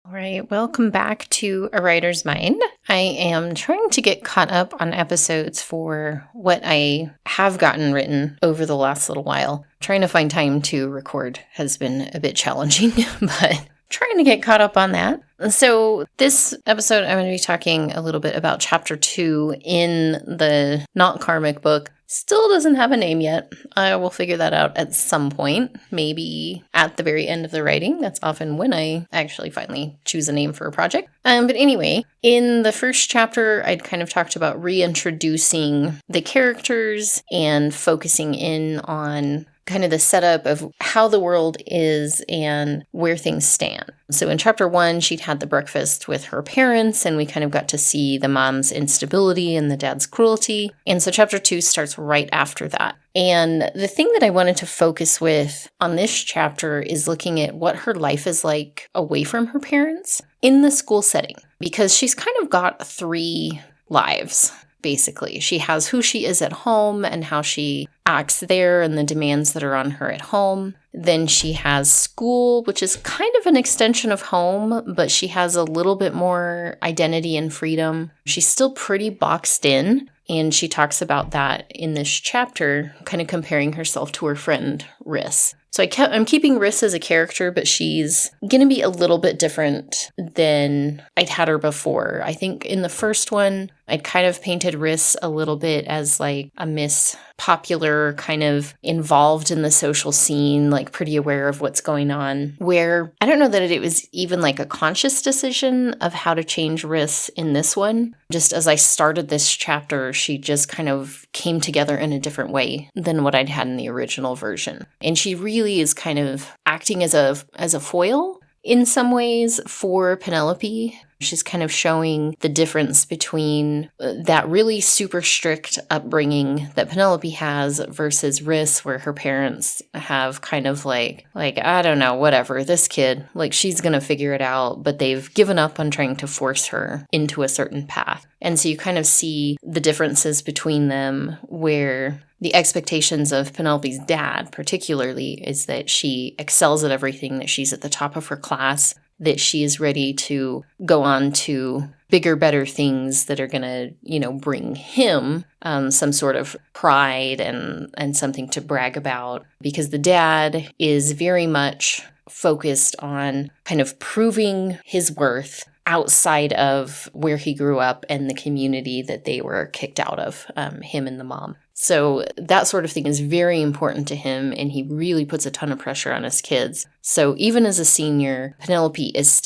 All right, welcome back to A Writer's Mind. I am trying to get caught up on episodes for what I have gotten written over the last little while. Trying to find time to record has been a bit challenging, but trying to get caught up on that. So this episode, I'm going to be talking a little bit about chapter 2 in the not-karmic book. Still doesn't have a name yet. I will figure that out at some point, maybe at the very end of the writing. That's often when I actually finally choose a name for a project. But anyway, in the first chapter, I'd kind of talked about reintroducing the characters and focusing in on kind of the setup of how the world is and where things stand. So in chapter 1, she'd had the breakfast with her parents, and we kind of got to see the mom's instability and the dad's cruelty. And so chapter 2 starts right after that. And the thing that I wanted to focus with on this chapter is looking at what her life is like away from her parents in the school setting, because she's kind of got 3 lives. Basically, she has who she is at home and how she acts there and the demands that are on her at home. Then she has school, which is kind of an extension of home, but she has a little bit more identity and freedom. She's still pretty boxed in, and she talks about that in this chapter, kind of comparing herself to her friend Riss. So I'm keeping Riss as a character, but she's going to be a little bit different than I'd had her before. I think in the first one, I'd kind of painted Riss a little bit as like a Miss Popular, kind of involved in the social scene, like pretty aware of what's going on, where I don't know that it was even like a conscious decision of how to change Riss in this one. Just as I started this chapter, she just kind of came together in a different way than what I'd had in the original version. And she really is kind of acting as a foil in some ways for Penelope. She's kind of showing the difference between that really super strict upbringing that Penelope has versus Riss, where her parents have kind of like, I don't know, whatever, this kid, like she's going to figure it out, but they've given up on trying to force her into a certain path. And so you kind of see the differences between them, where the expectations of Penelope's dad particularly is that she excels at everything, that she's at the top of her class, that she is ready to go on to bigger, better things that are going to, bring him some sort of pride and something to brag about. Because the dad is very much focused on kind of proving his worth outside of where he grew up and the community that they were kicked out of, him and the mom. So that sort of thing is very important to him, and he really puts a ton of pressure on his kids. So even as a senior, Penelope is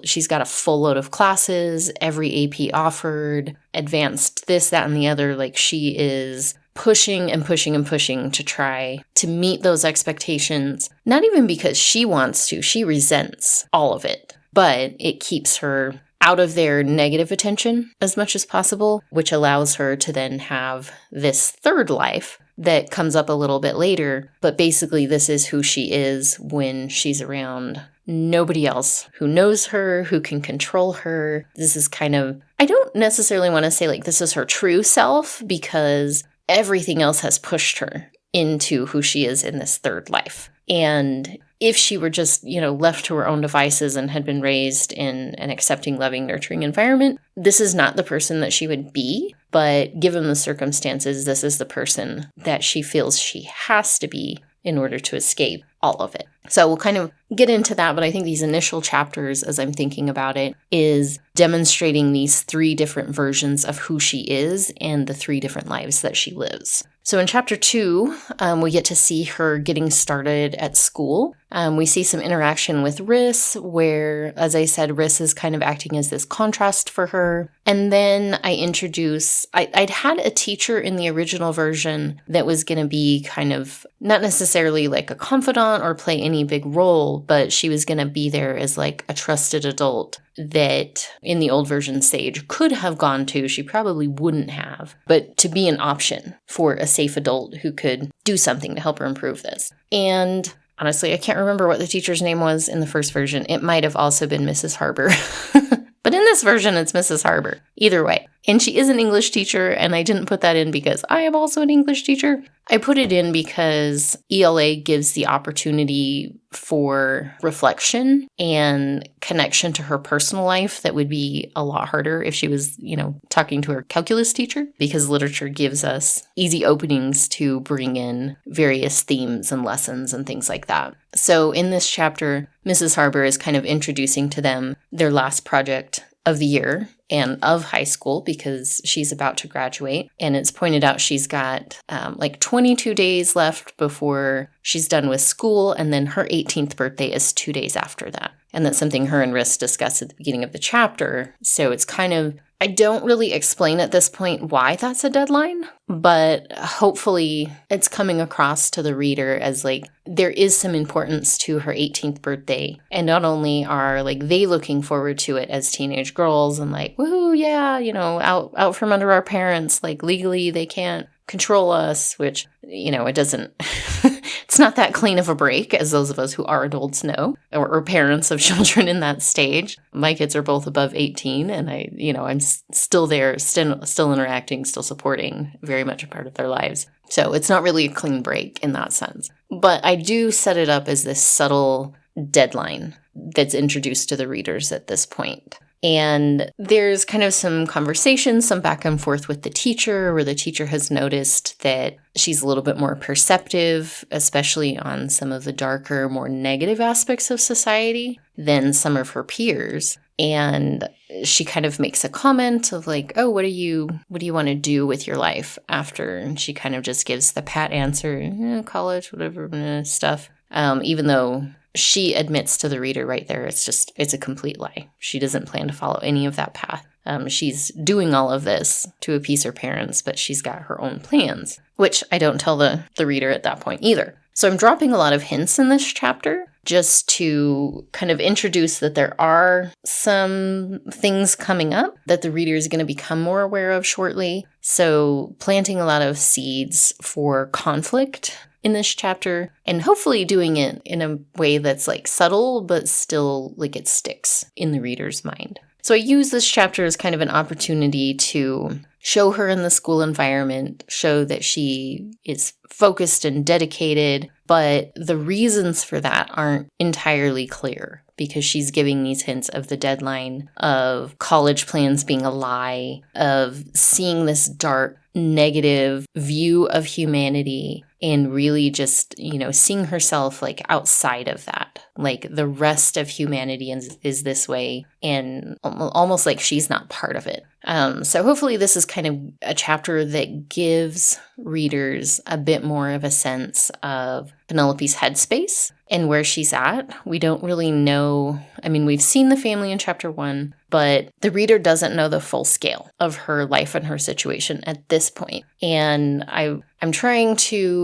she's got a full load of classes, every AP offered, advanced this, that, and the other. Like she is pushing and pushing and pushing to try to meet those expectations, not even because she wants to, she resents all of it, but it keeps her out of their negative attention as much as possible, which allows her to then have this third life that comes up a little bit later. But basically, this is who she is when she's around nobody else who knows her, who can control her. This is kind of, I don't necessarily want to say like this is her true self, because everything else has pushed her into who she is in this third life. And if she were just, left to her own devices and had been raised in an accepting, loving, nurturing environment, this is not the person that she would be. But given the circumstances, this is the person that she feels she has to be in order to escape all of it. So we'll kind of get into that, but I think these initial chapters, as I'm thinking about it, is demonstrating these 3 different versions of who she is and the 3 different lives that she lives. So in chapter 2, we get to see her getting started at school. We see some interaction with Riss, where, as I said, Riss is kind of acting as this contrast for her. And then I'd had a teacher in the original version that was going to be kind of not necessarily like a confidant or play any big role, but she was going to be there as like a trusted adult that in the old version Sage could have gone to. She probably wouldn't have, but to be an option for a safe adult who could do something to help her improve this. And honestly, I can't remember what the teacher's name was in the first version. It might have also been Mrs. Harbour. But in this version, it's Mrs. Harbor. Either way. And she is an English teacher, and I didn't put that in because I am also an English teacher. I put it in because ELA gives the opportunity for reflection and connection to her personal life that would be a lot harder if she was, talking to her calculus teacher, because literature gives us easy openings to bring in various themes and lessons and things like that. So in this chapter, Mrs. Harbor is kind of introducing to them their last project of the year and of high school, because she's about to graduate. And it's pointed out she's got 22 days left before she's done with school. And then her 18th birthday is 2 days after that. And that's something her and Riss discuss at the beginning of the chapter. So it's kind of, I don't really explain at this point why that's a deadline, but hopefully it's coming across to the reader as there is some importance to her 18th birthday. And not only are they looking forward to it as teenage girls and woohoo, yeah, out from under our parents, legally they can't control us, which, it doesn't, it's not that clean of a break as those of us who are adults know, or parents of children in that stage. My kids are both above 18 and I'm still there, still interacting, still supporting, very much a part of their lives. So it's not really a clean break in that sense. But I do set it up as this subtle deadline that's introduced to the readers at this point. And there's kind of some conversation, some back and forth with the teacher, where the teacher has noticed that she's a little bit more perceptive, especially on some of the darker, more negative aspects of society than some of her peers. And she kind of makes a comment of oh, what do you want to do with your life after? And she kind of just gives the pat answer, college, whatever stuff, even though she admits to the reader right there, it's a complete lie. She doesn't plan to follow any of that path. She's doing all of this to appease her parents, but she's got her own plans, which I don't tell the reader at that point either. So I'm dropping a lot of hints in this chapter just to kind of introduce that there are some things coming up that the reader is going to become more aware of shortly. So planting a lot of seeds for conflict in this chapter, and hopefully doing it in a way that's subtle, but still it sticks in the reader's mind. So I use this chapter as kind of an opportunity to show her in the school environment, show that she is focused and dedicated, but the reasons for that aren't entirely clear, because she's giving these hints of the deadline, of college plans being a lie, of seeing this dark, negative view of humanity, and really just, seeing herself outside of that. The rest of humanity is this way, and almost she's not part of it. So hopefully this is kind of a chapter that gives readers a bit more of a sense of Penelope's headspace and where she's at. We don't really know. I mean, we've seen the family in chapter 1, but the reader doesn't know the full scale of her life and her situation at this point. And I'm trying to,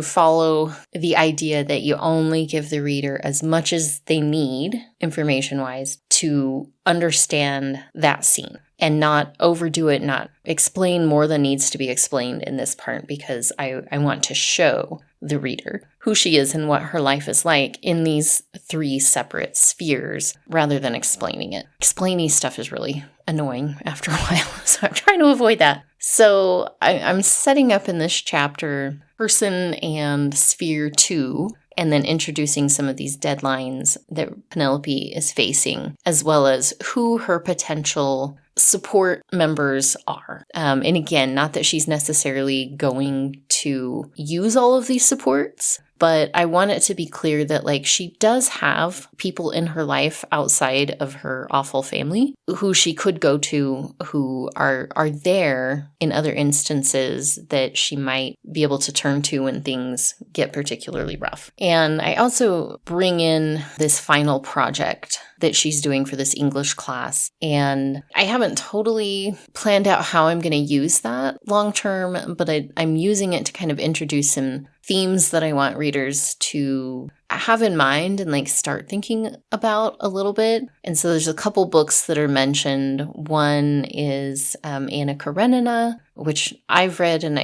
follow the idea that you only give the reader as much as they need, information-wise, to understand that scene, and not overdo it, not explain more than needs to be explained in this part, because I want to show the reader who she is and what her life is like in these 3 separate spheres, rather than explaining it. Explaining stuff is really annoying after a while, so I'm trying to avoid that. So I'm setting up in this chapter person and sphere 2, and then introducing some of these deadlines that Penelope is facing, as well as who her potential support members are. And again, not that she's necessarily going to use all of these supports, but I want it to be clear that she does have people in her life outside of her awful family who she could go to, who are there in other instances that she might be able to turn to when things get particularly rough. And I also bring in this final project that she's doing for this English class. And I haven't totally planned out how I'm going to use that long term, but I'm using it to kind of introduce some themes that I want readers to have in mind and start thinking about a little bit. And so there's a couple books that are mentioned. One is Anna Karenina, which I've read, and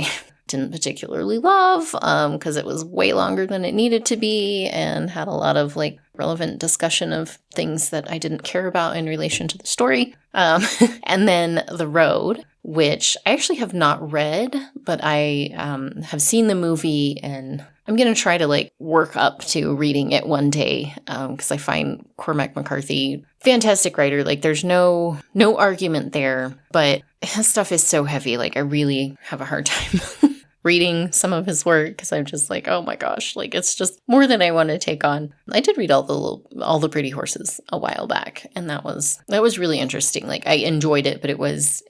didn't particularly love because it was way longer than it needed to be and had a lot of like relevant discussion of things that I didn't care about in relation to the story. And then The Road, which I actually have not read, but I have seen the movie, and I'm going to try to like work up to reading it one day because I find Cormac McCarthy fantastic writer. Like there's no argument there, but his stuff is so heavy. Like I really have a hard time reading some of his work because I'm just like, oh my gosh, like it's just more than I want to take on. I did read all the Pretty Horses a while back, and that was really interesting. Like I enjoyed it, but it was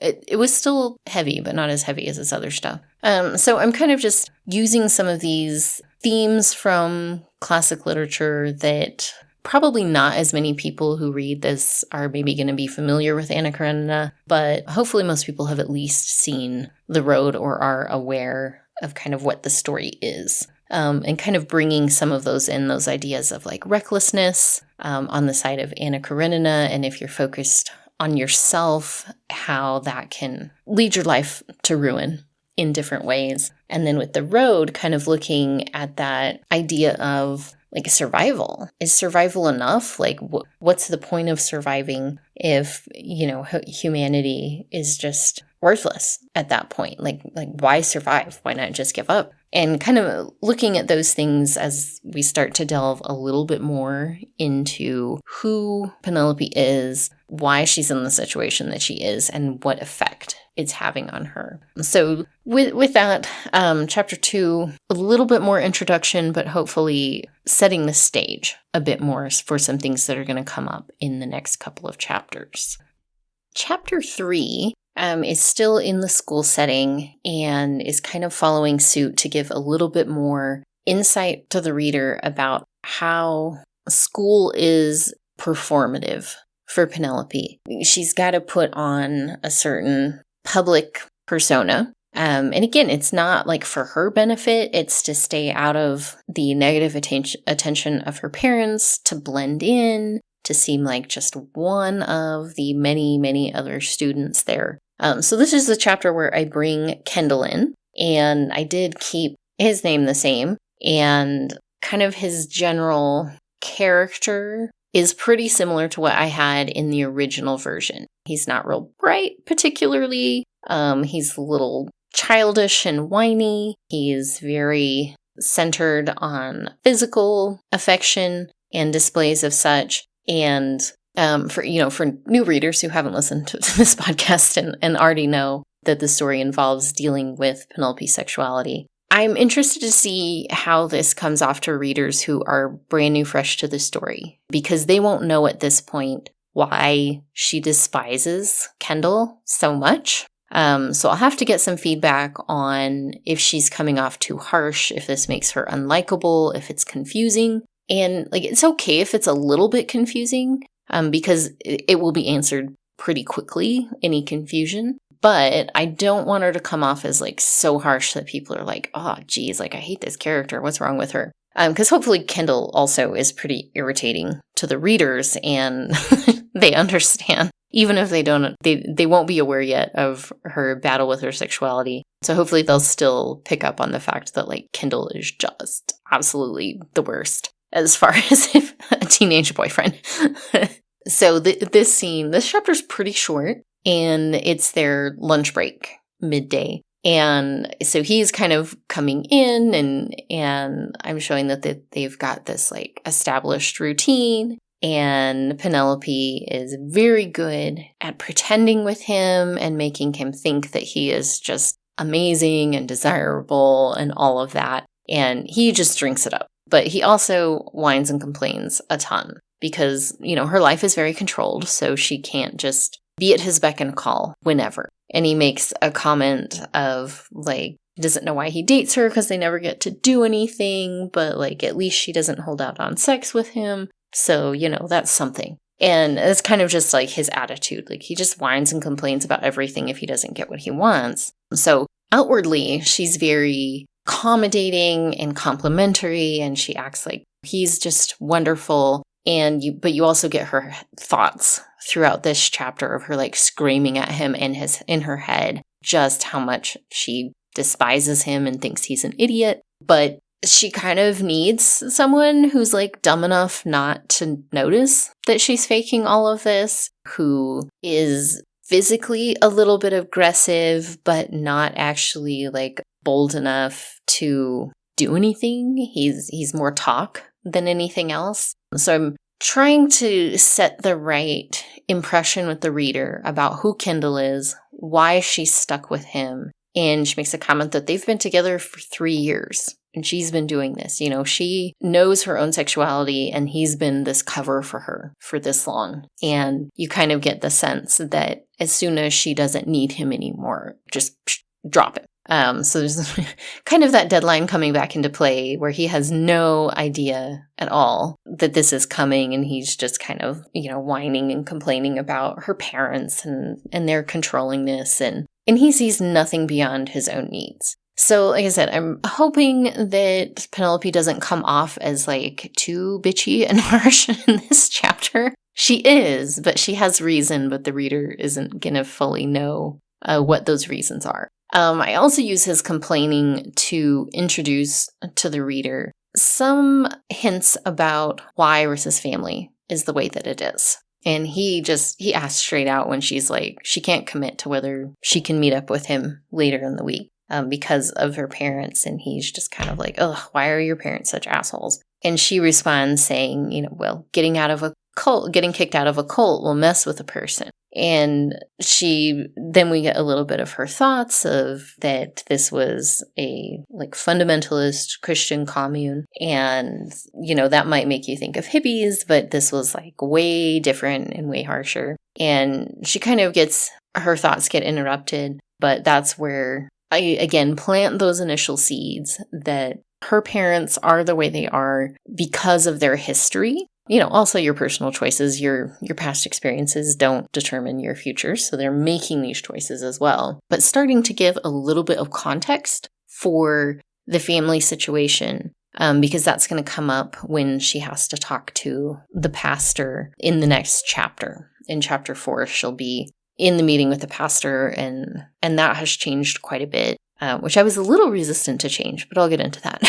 still heavy, but not as heavy as his other stuff. So I'm kind of just using some of these themes from classic literature that probably not as many people who read this are maybe going to be familiar with Anna Karenina, but hopefully most people have at least seen The Road or are aware of kind of what the story is. And kind of bringing some of those ideas of like recklessness on the side of Anna Karenina, and if you're focused on yourself, how that can lead your life to ruin in different ways. And then with The Road, kind of looking at that idea of like survival. Is survival enough? Like what's the point of surviving if, humanity is just worthless at that point? Like why survive? Why not just give up? And kind of looking at those things as we start to delve a little bit more into who Penelope is, why she's in the situation that she is, and what effect it's having on her. So with that, chapter 2, a little bit more introduction, but hopefully setting the stage a bit more for some things that are going to come up in the next couple of chapters. Chapter 3 is still in the school setting and is kind of following suit to give a little bit more insight to the reader about how school is performative for Penelope. She's got to put on a certain public persona. And again, it's not like for her benefit, it's to stay out of the negative attention of her parents, to blend in, to seem like just one of the many, many other students there. So this is the chapter where I bring Kendall in, and I did keep his name the same, and kind of his general character is pretty similar to what I had in the original version. He's not real bright, particularly. He's a little childish and whiny. He's very centered on physical affection and displays of such. And for new readers who haven't listened to this podcast and already know that the story involves dealing with Penelope's sexuality, I'm interested to see how this comes off to readers who are brand new, fresh to the story, because they won't know at this point why she despises Kendall so much. So I'll have to get some feedback on if she's coming off too harsh, if this makes her unlikable, if it's confusing. And like, it's okay if it's a little bit confusing, because it will be answered pretty quickly, any confusion. But I don't want her to come off as like so harsh that people are like, oh, geez, like I hate this character. What's wrong with her? Because hopefully Kendall also is pretty irritating to the readers, and they understand, even if they don't, they won't be aware yet of her battle with her sexuality. So hopefully they'll still pick up on the fact that like Kendall is just absolutely the worst as far as if a teenage boyfriend. So this chapter's pretty short, and it's their lunch break midday. And so he's kind of coming in, and I'm showing that they've got this like established routine, and Penelope is very good at pretending with him and making him think that he is just amazing and desirable and all of that. And he just drinks it up. But he also whines and complains a ton because, her life is very controlled, so she can't just be at his beck and call whenever. And he makes a comment of, like, doesn't know why he dates her because they never get to do anything, but, like, at least she doesn't hold out on sex with him. So, that's something. And it's kind of just, like, his attitude. Like, he just whines and complains about everything if he doesn't get what he wants. So, outwardly, she's very accommodating and complimentary, and she acts like he's just wonderful. But you also get her thoughts throughout this chapter of her like screaming at him in her head just how much she despises him and thinks he's an idiot, but she kind of needs someone who's like dumb enough not to notice that she's faking all of this, who is physically a little bit aggressive, but not actually like bold enough to do anything. He's more talk than anything else. So I'm trying to set the right impression with the reader about who Kendall is, why she's stuck with him. And she makes a comment that they've been together for 3 years. And she's been doing this. She knows her own sexuality, and he's been this cover for her for this long. And you kind of get the sense that as soon as she doesn't need him anymore, just drop it. So there's kind of that deadline coming back into play where he has no idea at all that this is coming, and he's just kind of, whining and complaining about her parents and their controllingness, and he sees nothing beyond his own needs. So, like I said, I'm hoping that Penelope doesn't come off as like too bitchy and harsh in this chapter. She is, but she has reason, but the reader isn't going to fully know what those reasons are. I also use his complaining to introduce to the reader some hints about why Iris's family is the way that it is. And he asks straight out when she's like, she can't commit to whether she can meet up with him later in the week because of her parents. And he's just kind of like, ugh, why are your parents such assholes? And she responds saying, well, getting kicked out of a cult will mess with a person. And then we get a little bit of her thoughts of that this was a like fundamentalist Christian commune. And, that might make you think of hippies, but this was like way different and way harsher. And she kind of her thoughts get interrupted, but that's where I, again, plant those initial seeds that her parents are the way they are because of their history. Also your personal choices, your past experiences don't determine your future. So they're making these choices as well. But starting to give a little bit of context for the family situation, because that's going to come up when she has to talk to the pastor in the next chapter. In chapter 4, she'll be in the meeting with the pastor, and that has changed quite a bit, which I was a little resistant to change, but I'll get into that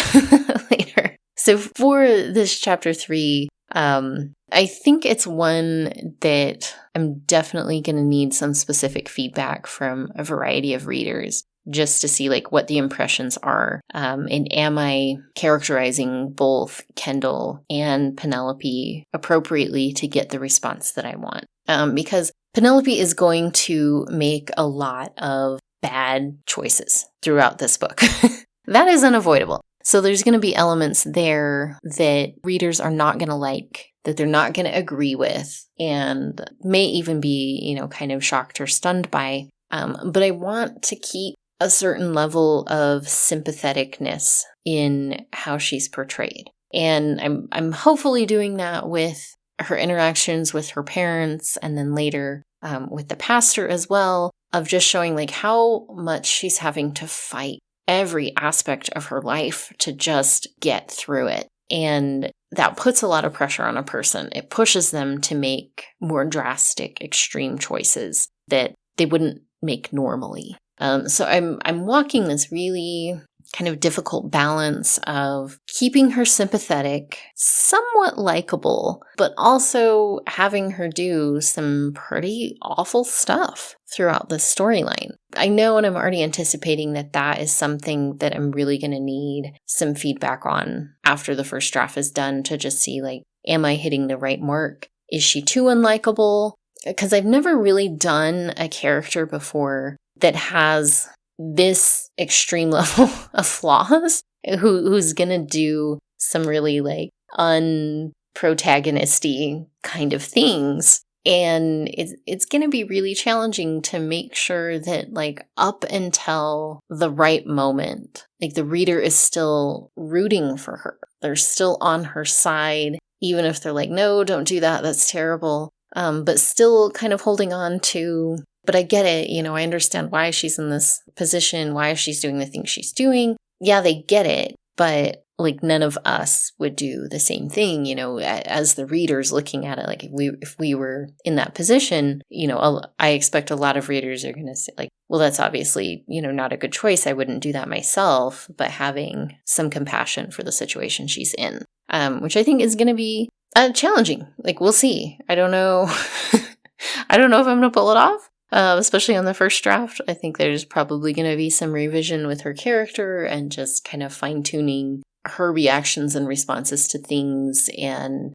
later. So for this chapter 3, I think it's one that I'm definitely going to need some specific feedback from a variety of readers just to see like what the impressions are. And am I characterizing both Kendall and Penelope appropriately to get the response that I want? Because Penelope is going to make a lot of bad choices throughout this book. That is unavoidable. So there's going to be elements there that readers are not going to like, that they're not going to agree with, and may even be, kind of shocked or stunned by. But I want to keep a certain level of sympatheticness in how she's portrayed. And I'm hopefully doing that with her interactions with her parents, and then later with the pastor as well, of just showing like how much she's having to fight every aspect of her life to just get through it. And that puts a lot of pressure on a person. It pushes them to make more drastic, extreme choices that they wouldn't make normally. So I'm walking this really kind of difficult balance of keeping her sympathetic, somewhat likable, but also having her do some pretty awful stuff throughout the storyline. I know, and I'm already anticipating that is something that I'm really going to need some feedback on after the first draft is done, to just see like, am I hitting the right mark? Is she too unlikable? Because I've never really done a character before that has this extreme level of flaws, who's gonna do some really like unprotagonisty kind of things. And it's gonna be really challenging to make sure that like up until the right moment, like the reader is still rooting for her. They're still on her side, even if they're like, no, don't do that, that's terrible. But still kind of holding on to, but I get it, I understand why she's in this position, why she's doing the things she's doing. Yeah, they get it, but like none of us would do the same thing, as the readers looking at it. Like if we were in that position, I expect a lot of readers are going to say like, well, that's obviously, not a good choice. I wouldn't do that myself, but having some compassion for the situation she's in, which I think is going to be challenging. Like, we'll see. I don't know. I don't know if I'm going to pull it off, especially on the first draft. I think there's probably going to be some revision with her character and just kind of fine-tuning her reactions and responses to things and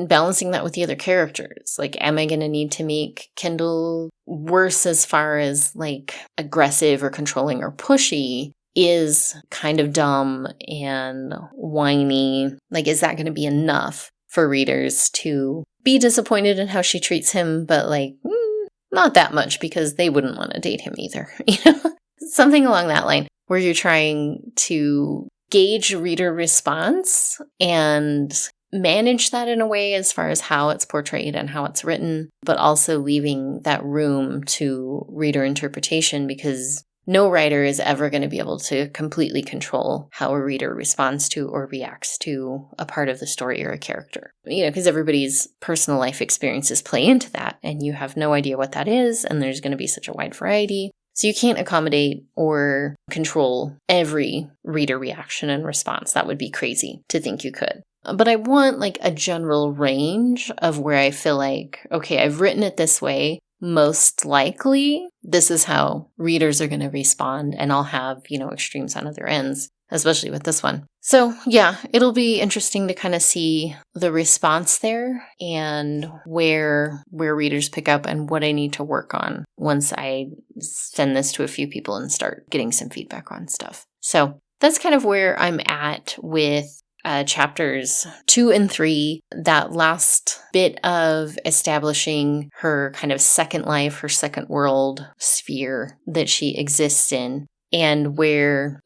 balancing that with the other characters. Like, am I going to need to make Kendall worse as far as like aggressive or controlling or pushy? Is kind of dumb and whiny. Like, is that going to be enough for readers to be disappointed in how she treats him, but like, not that much, because they wouldn't want to date him either. Something along that line, where you're trying to gauge reader response and manage that in a way as far as how it's portrayed and how it's written, but also leaving that room to reader interpretation, because no writer is ever going to be able to completely control how a reader responds to or reacts to a part of the story or a character. Because everybody's personal life experiences play into that, and you have no idea what that is, and there's going to be such a wide variety. So you can't accommodate or control every reader reaction and response. That would be crazy to think you could. But I want like a general range of where I feel like, okay, I've written it this way. Most likely, this is how readers are going to respond, and I'll have, extremes on other ends, especially with this one. So yeah, it'll be interesting to kind of see the response there and where readers pick up and what I need to work on once I send this to a few people and start getting some feedback on stuff. So that's kind of where I'm at with chapters 2 and 3, that last bit of establishing her kind of second life, her second world sphere that she exists in, and where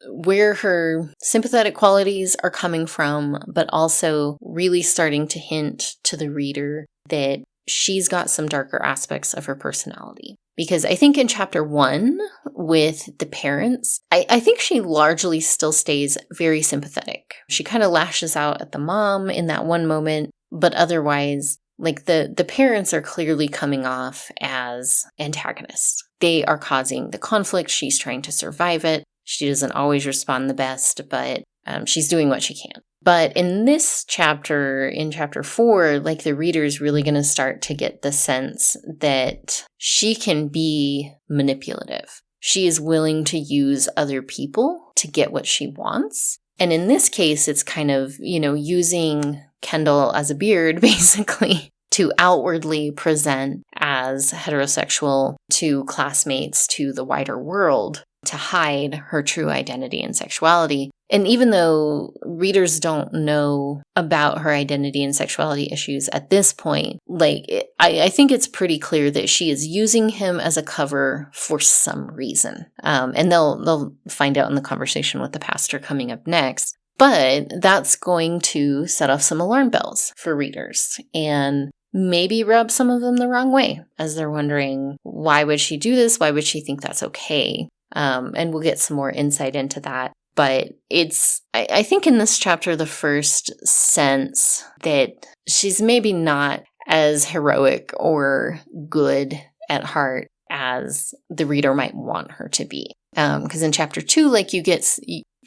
her sympathetic qualities are coming from, but also really starting to hint to the reader that she's got some darker aspects of her personality. Because I think in chapter 1 with the parents, I think she largely still stays very sympathetic. She kind of lashes out at the mom in that one moment, but otherwise, like the parents are clearly coming off as antagonists. They are causing the conflict. She's trying to survive it. She doesn't always respond the best, but she's doing what she can. But in this chapter, in chapter 4, like the reader is really going to start to get the sense that she can be manipulative. She is willing to use other people to get what she wants. And in this case, it's kind of, using Kendall as a beard, basically, to outwardly present as heterosexual to classmates, to the wider world, to hide her true identity and sexuality. And even though readers don't know about her identity and sexuality issues at this point, I think it's pretty clear that she is using him as a cover for some reason. And they'll find out in the conversation with the pastor coming up next. But that's going to set off some alarm bells for readers and maybe rub some of them the wrong way, as they're wondering, why would she do this? Why would she think that's okay? And we'll get some more insight into that. But I think in this chapter, the first sense that she's maybe not as heroic or good at heart as the reader might want her to be. Because in chapter 2,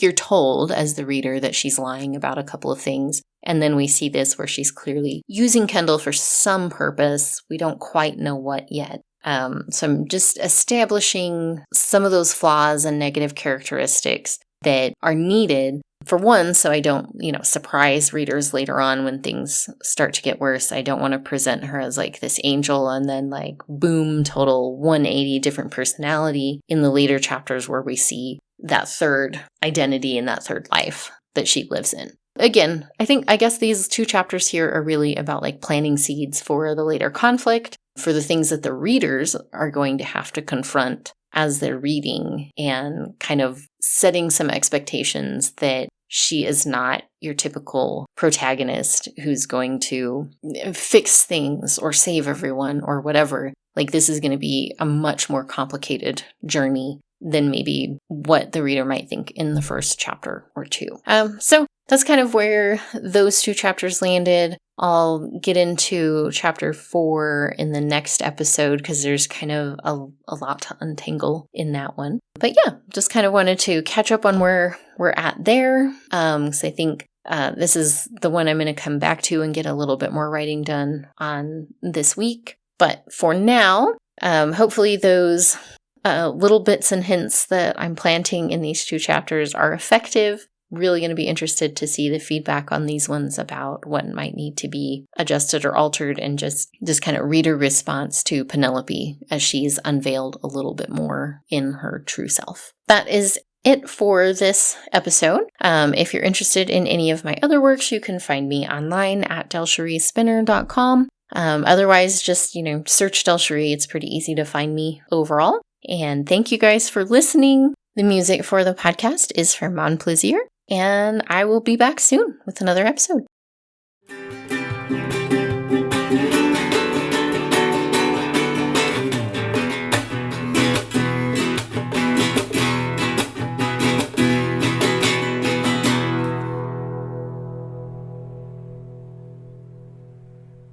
you're told as the reader that she's lying about a couple of things. And then we see this where she's clearly using Kendall for some purpose. We don't quite know what yet. So I'm just establishing some of those flaws and negative characteristics that are needed, for one, so I don't, surprise readers later on when things start to get worse. I don't want to present her as like this angel and then boom, total 180 different personality in the later chapters where we see that third identity and that third life that she lives in. Again, I guess these 2 chapters here are really about planting seeds for the later conflict, for the things that the readers are going to have to confront as they're reading, and kind of setting some expectations that she is not your typical protagonist who's going to fix things or save everyone or whatever. This is going to be a much more complicated journey than maybe what the reader might think in the first chapter or 2. So that's kind of where those 2 chapters landed. I'll get into chapter 4 in the next episode because there's kind of a lot to untangle in that one. But yeah, just kind of wanted to catch up on where we're at there. Because I think this is the one I'm going to come back to and get a little bit more writing done on this week. But for now, hopefully those little bits and hints that I'm planting in these 2 chapters are effective. Really going to be interested to see the feedback on these ones about what might need to be adjusted or altered, and just kind of reader response to Penelope as she's unveiled a little bit more in her true self. That is it for this episode. If you're interested in any of my other works, you can find me online at delcheriespinner.com. Otherwise, just, search Delcherie. It's pretty easy to find me overall. And thank you guys for listening. The music for the podcast is from Mon Plaisir. And I will be back soon with another episode.